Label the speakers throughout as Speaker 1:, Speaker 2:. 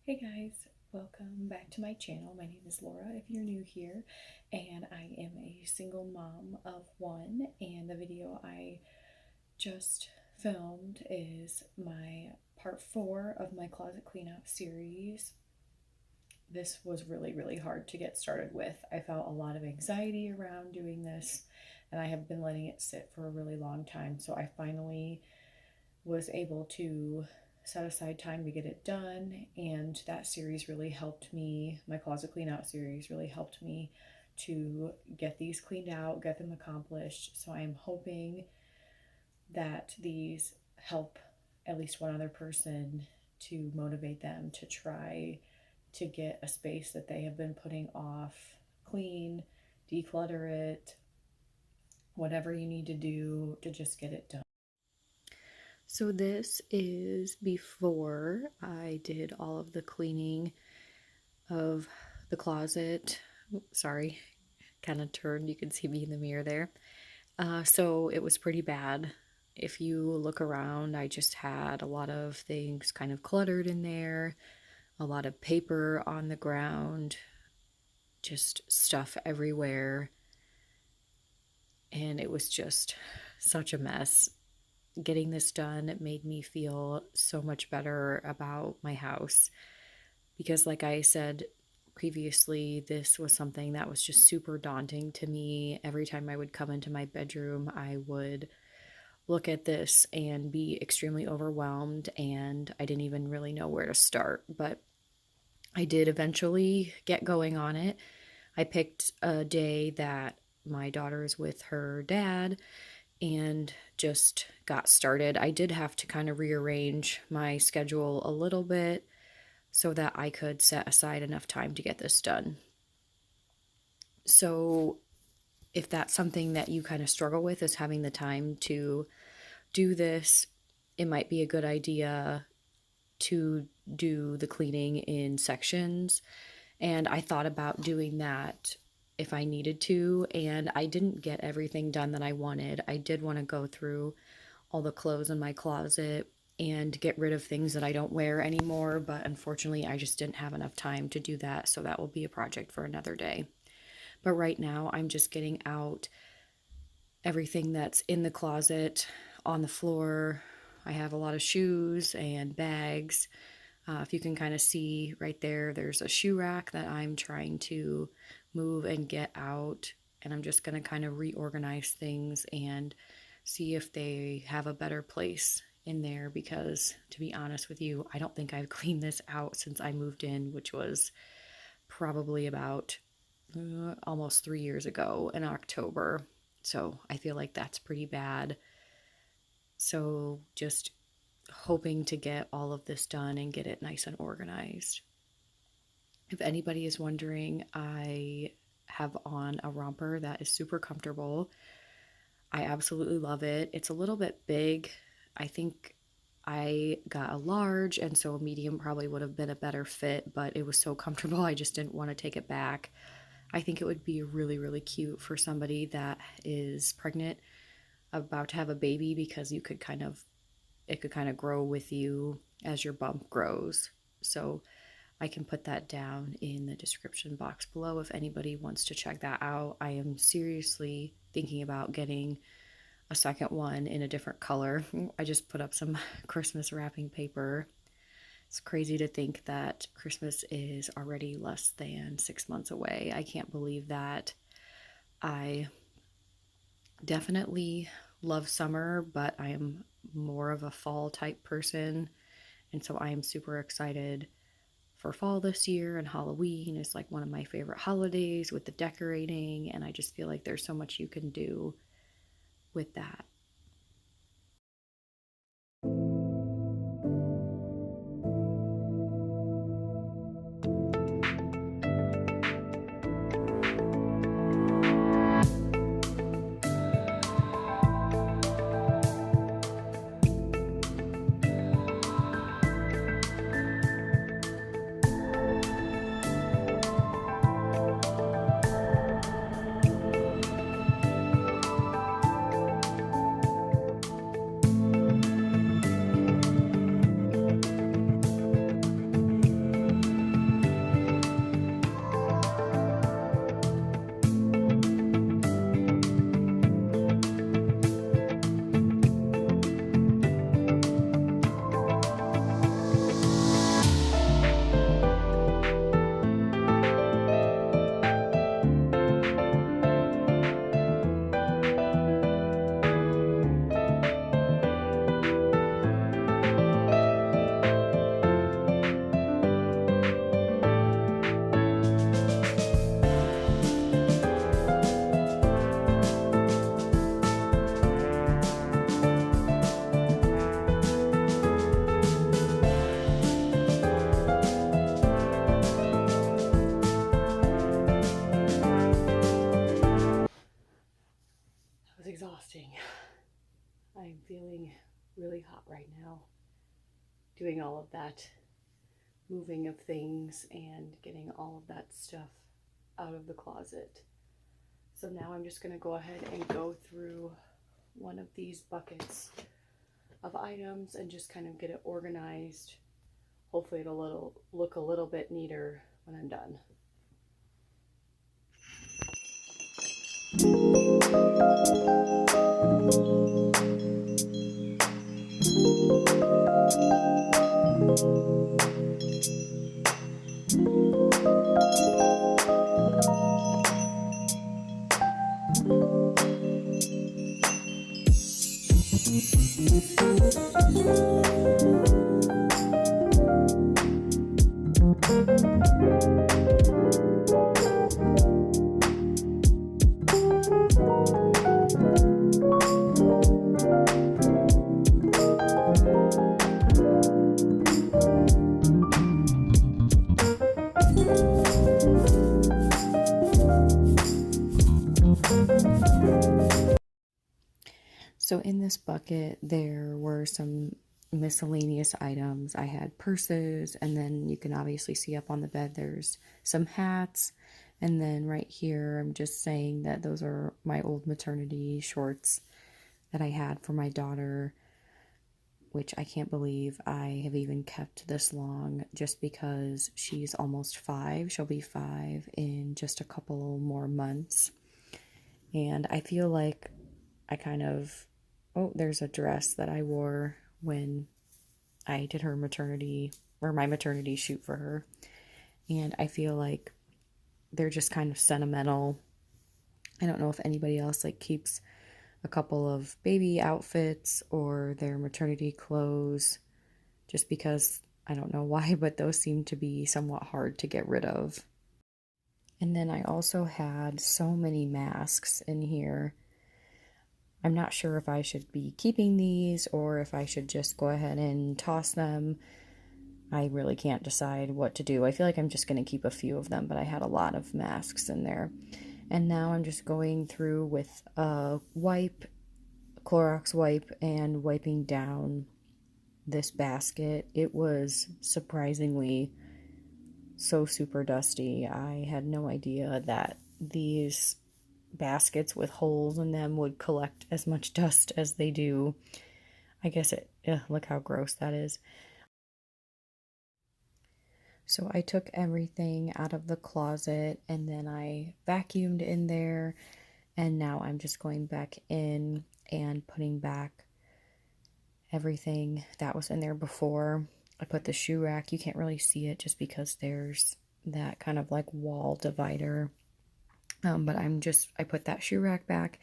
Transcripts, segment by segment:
Speaker 1: Hey guys, welcome back to my channel. My name is Laura if you're new here, and I am a single mom of one. And the video I just filmed is my part 4 of my closet cleanout series. This was really hard to get started with. I felt a lot of anxiety around doing this, and I have been letting it sit for a really long time. So I finally was able to set aside time to get it done, and that series really helped me. My closet clean out series really helped me to get these cleaned out, get them accomplished. So I'm hoping that these help at least one other person to motivate them to try to get a space that they have been putting off clean, declutter it, whatever you need to do to just get it done. So this is before I did all of the cleaning of the closet. Sorry, kind of turned. You can see me in the mirror there. So it was pretty bad. If you look around, I just had a lot of things kind of cluttered in there, a lot of paper on the ground, just stuff everywhere. And it was just such a mess. Getting this done made me feel so much better about my house because, like I said previously, this was something that was just super daunting to me. Every time I would come into my bedroom, I would look at this and be extremely overwhelmed, and I didn't even really know where to start. But I did eventually get going on it. I picked a day that my daughter's with her dad and just got started. I did have to kind of rearrange my schedule a little bit so that I could set aside enough time to get this done. So if that's something that you kind of struggle with, is having the time to do this, it might be a good idea to do the cleaning in sections. And I thought about doing that if I needed to, and I didn't get everything done that I wanted. I did want to go through all the clothes in my closet and get rid of things that I don't wear anymore, but unfortunately I just didn't have enough time to do that, so that will be a project for another day. But right now I'm just getting out everything that's in the closet on the floor. I have a lot of shoes and bags. If you can kind of see right there, there's a shoe rack that I'm trying to move and get out, and I'm just going to kind of reorganize things and see if they have a better place in there, because to be honest with you, I don't think I've cleaned this out since I moved in, which was probably about almost 3 years ago in October. So I feel like that's pretty bad. So just hoping to get all of this done and get it nice and organized. If anybody is wondering, I have on a romper that is super comfortable. I absolutely love it. It's a little bit big. I think I got a large, and so a medium probably would have been a better fit, but it was so comfortable I just didn't want to take it back. I think it would be really cute for somebody that is pregnant, about to have a baby, because it could kind of grow with you as your bump grows. So I can put that down in the description box below if anybody wants to check that out. I am seriously thinking about getting a second one in a different color. I just put up some Christmas wrapping paper. It's crazy to think that Christmas is already less than 6 months away. I can't believe that. I definitely love summer, but I am more of a fall type person, and so I am super excited for fall this year. And Halloween is like one of my favorite holidays with the decorating, and I just feel like there's so much you can do with that. feeling really hot right now, doing all of that moving of things and getting all of that stuff out of the closet. So now I'm just going to go ahead and go through one of these buckets of items and just kind of get it organized. Hopefully it'll look a little bit neater when I'm done. So in this bucket, there were some miscellaneous items. I had purses, and then you can obviously see up on the bed there's some hats. And then right here, I'm just saying that those are my old maternity shorts that I had for my daughter, which I can't believe I have even kept this long, just because she's almost 5. She'll be 5 in just a couple more months. And I feel like I kind of... Oh, there's a dress that I wore when I did her maternity, or my maternity shoot for her. And I feel like they're just kind of sentimental. I don't know if anybody else like keeps a couple of baby outfits or their maternity clothes, just because I don't know why, but those seem to be somewhat hard to get rid of. And then I also had so many masks in here. I'm not sure if I should be keeping these or if I should just go ahead and toss them. I really can't decide what to do. I feel like I'm just going to keep a few of them, but I had a lot of masks in there. And now I'm just going through with a wipe, Clorox wipe, and wiping down this basket. It was surprisingly so super dusty. I had no idea that these baskets with holes in them would collect as much dust as they do. I guess look how gross that is. So I took everything out of the closet and then I vacuumed in there, and now I'm just going back in and putting back everything that was in there before. I put the shoe rack. You can't really see it just because there's that kind of like wall divider. But I put that shoe rack back,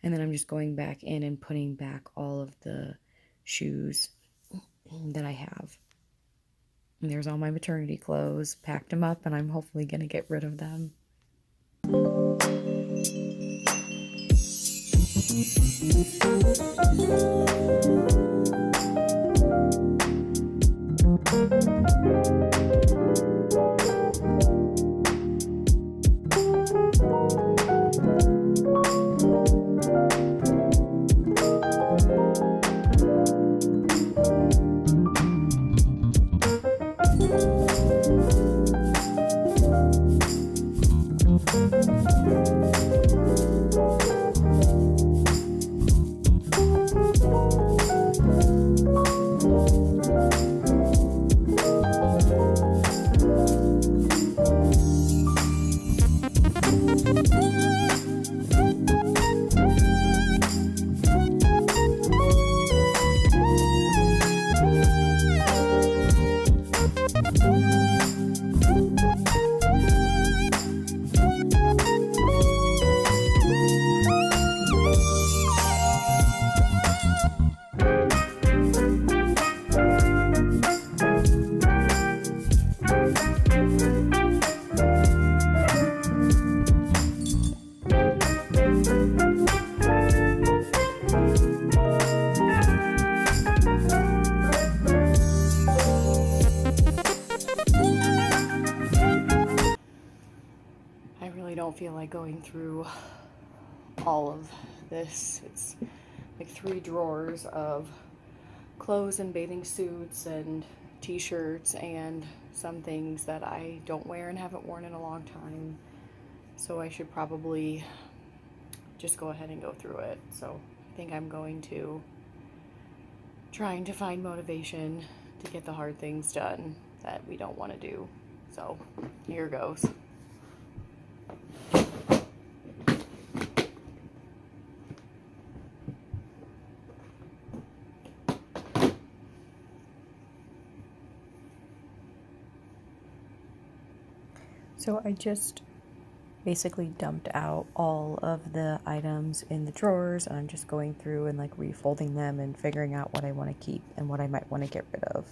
Speaker 1: and then I'm just going back in and putting back all of the shoes that I have. And there's all my maternity clothes, packed them up, and I'm hopefully going to get rid of them. don't feel like going through all of this. It's like 3 drawers of clothes and bathing suits and t-shirts and some things that I don't wear and haven't worn in a long time. So I should probably just go ahead and go through it. So I think I'm going to trying to find motivation to get the hard things done that we don't want to do. So here goes. So I just basically dumped out all of the items in the drawers, and I'm just going through and like refolding them and figuring out what I want to keep and what I might want to get rid of.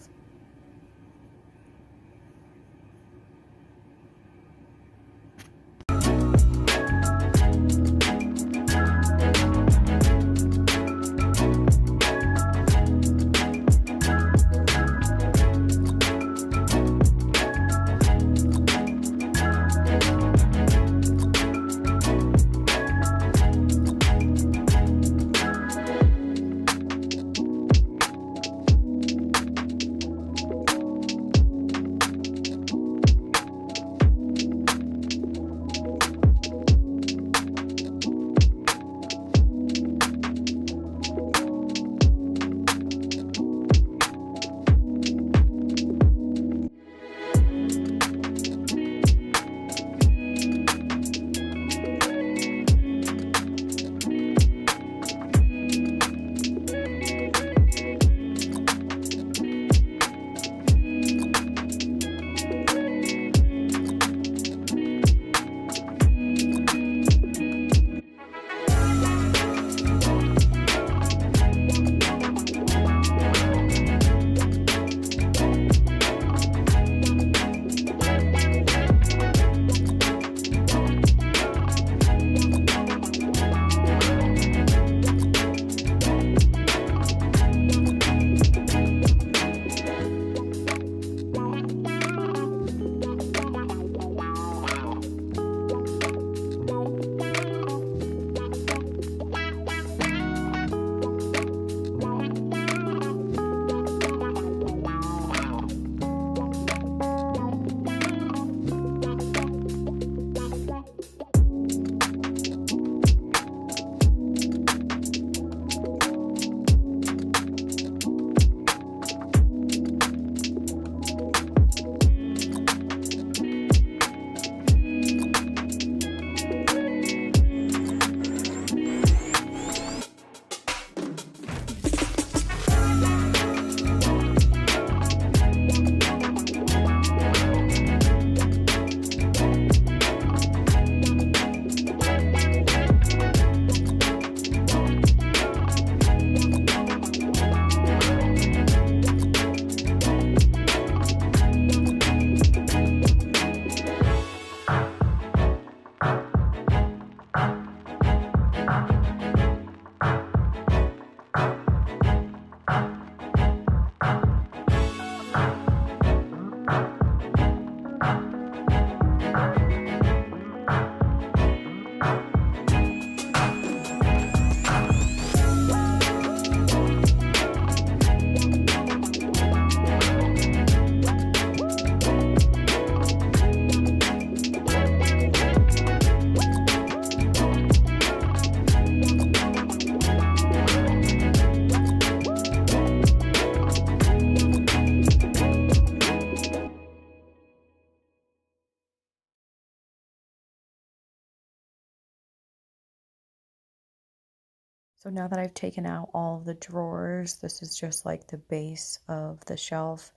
Speaker 1: So now that I've taken out all of the drawers, this is just like the base of the shelf.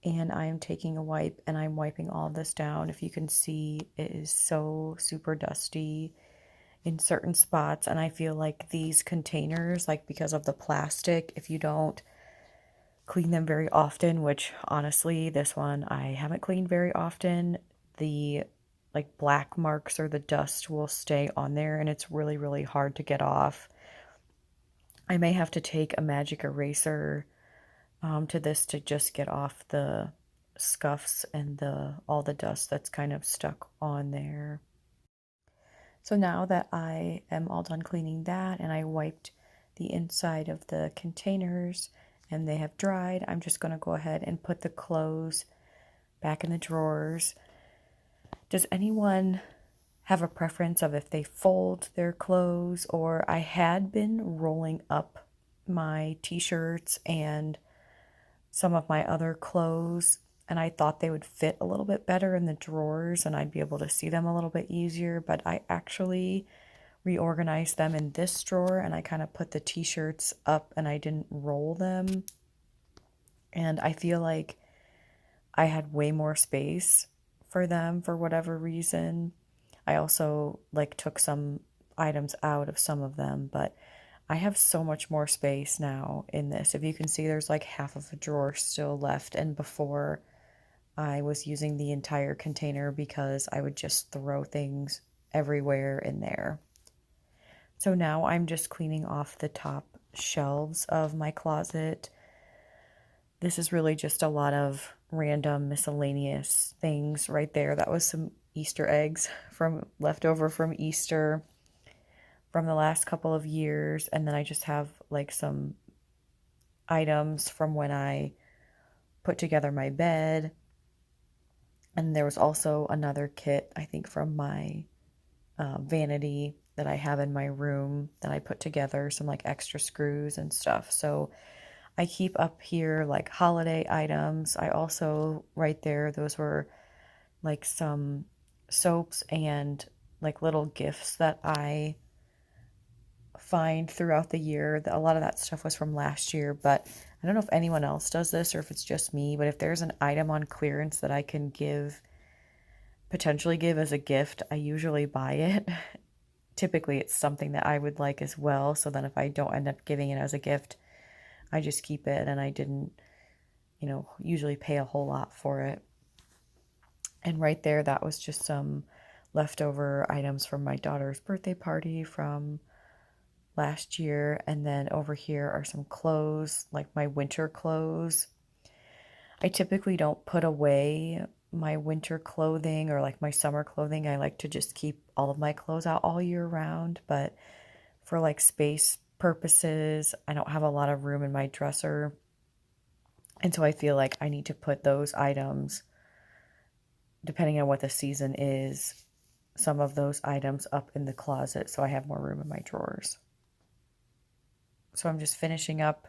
Speaker 1: And I am taking a wipe and I'm wiping all of this down. If you can see, it is so super dusty in certain spots. And I feel like these containers, like because of the plastic, if you don't clean them very often, which honestly, this one I haven't cleaned very often, the like black marks or the dust will stay on there and it's really, really hard to get off. I may have to take a magic eraser to this to just get off the scuffs and all the dust that's kind of stuck on there. So now that I am all done cleaning that and I wiped the inside of the containers and they have dried, I'm just going to go ahead and put the clothes back in the drawers. Does anyone have a preference of if they fold their clothes? Or I had been rolling up my t-shirts and some of my other clothes, and I thought they would fit a little bit better in the drawers and I'd be able to see them a little bit easier, but I actually reorganized them in this drawer and I kind of put the t-shirts up and I didn't roll them. And I feel like I had way more space for them for whatever reason. I also took some items out of some of them, but I have so much more space now in this. If you can see, there's half of a drawer still left, and before I was using the entire container because I would just throw things everywhere in there. So now I'm just cleaning off the top shelves of my closet. This is really just a lot of random miscellaneous things right there. That was some Easter eggs left over from Easter from the last couple of years. And then I just have some items from when I put together my bed. And there was also another kit, I think, from my vanity that I have in my room that I put together, some extra screws and stuff. So I keep up here holiday items. I also, right there, those were some soaps and little gifts that I find throughout the year. A lot of that stuff was from last year, but I don't know if anyone else does this or if it's just me, but if there's an item on clearance that I can potentially give as a gift, I usually buy it. Typically it's something that I would like as well, so then if I don't end up giving it as a gift, I just keep it, and I didn't, usually pay a whole lot for it. And right there, that was just some leftover items from my daughter's birthday party from last year. And then over here are some clothes, my winter clothes. I typically don't put away my winter clothing or my summer clothing. I like to just keep all of my clothes out all year round, but for space purposes, I don't have a lot of room in my dresser. And so I feel like I need to put those items, depending on what the season is, some of those items up in the closet so I have more room in my drawers. So I'm just finishing up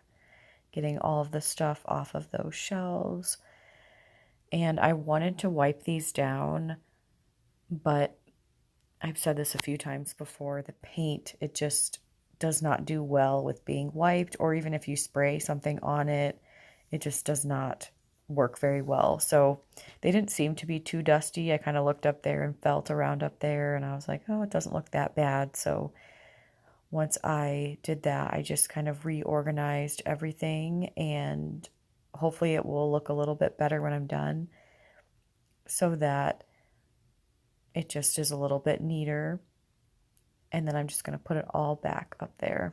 Speaker 1: getting all of the stuff off of those shelves. And I wanted to wipe these down, but I've said this a few times before, the paint, it just does not do well with being wiped, or even if you spray something on it, it just does not work very well. So they didn't seem to be too dusty. I kind of looked up there and felt around up there and I was like, oh, it doesn't look that bad. So once I did that, I just kind of reorganized everything, and hopefully it will look a little bit better when I'm done so that it just is a little bit neater. And then I'm just going to put it all back up there.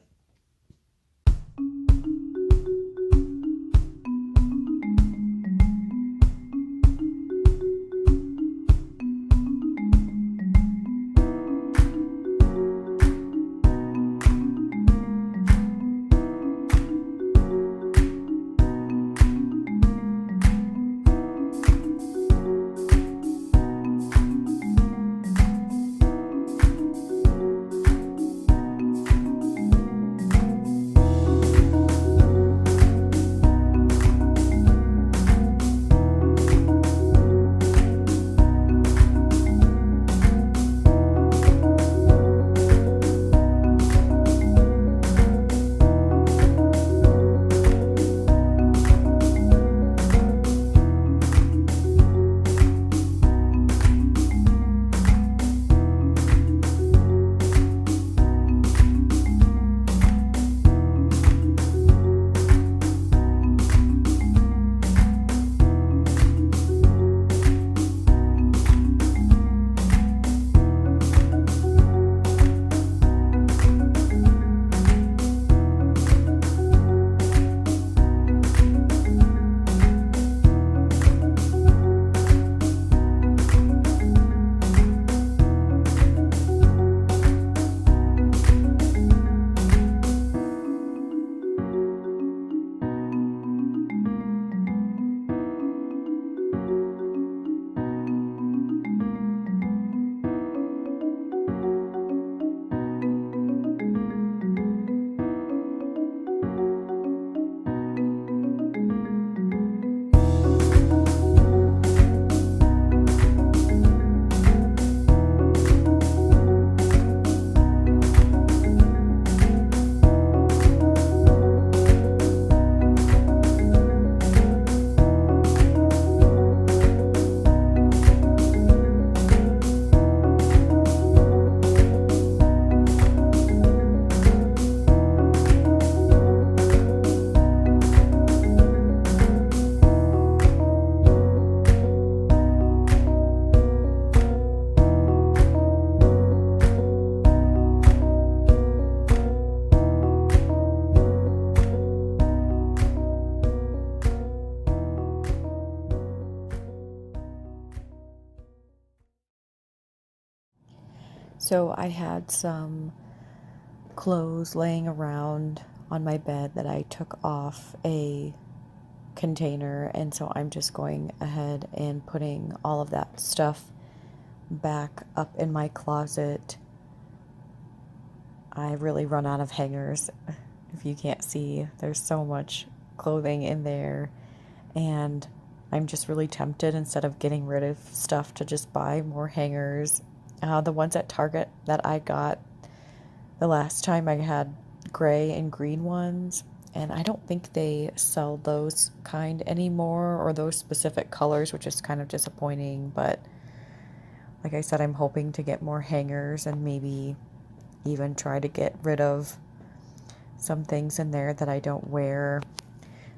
Speaker 1: So I had some clothes laying around on my bed that I took off a container, and so I'm just going ahead and putting all of that stuff back up in my closet. I really run out of hangers. If you can't see, there's so much clothing in there, and I'm just really tempted, instead of getting rid of stuff, to just buy more hangers. The ones at Target that I got the last time, I had gray and green ones, and I don't think they sell those kind anymore, or those specific colors, which is kind of disappointing. But like I said, I'm hoping to get more hangers and maybe even try to get rid of some things in there that I don't wear.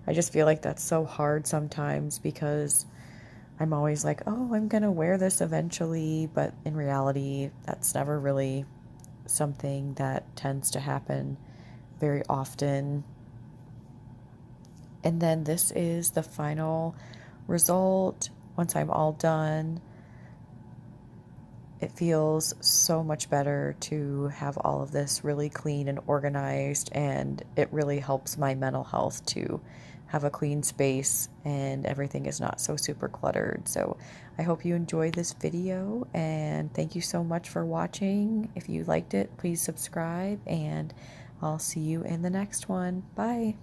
Speaker 1: I just feel like that's so hard sometimes, because I'm always like, oh, I'm gonna wear this eventually, but in reality, that's never really something that tends to happen very often. And then this is the final result. Once I'm all done, it feels so much better to have all of this really clean and organized, and it really helps my mental health to have a clean space and everything is not so super cluttered. So I hope you enjoyed this video, and thank you so much for watching. If you liked it, please subscribe, and I'll see you in the next one. Bye.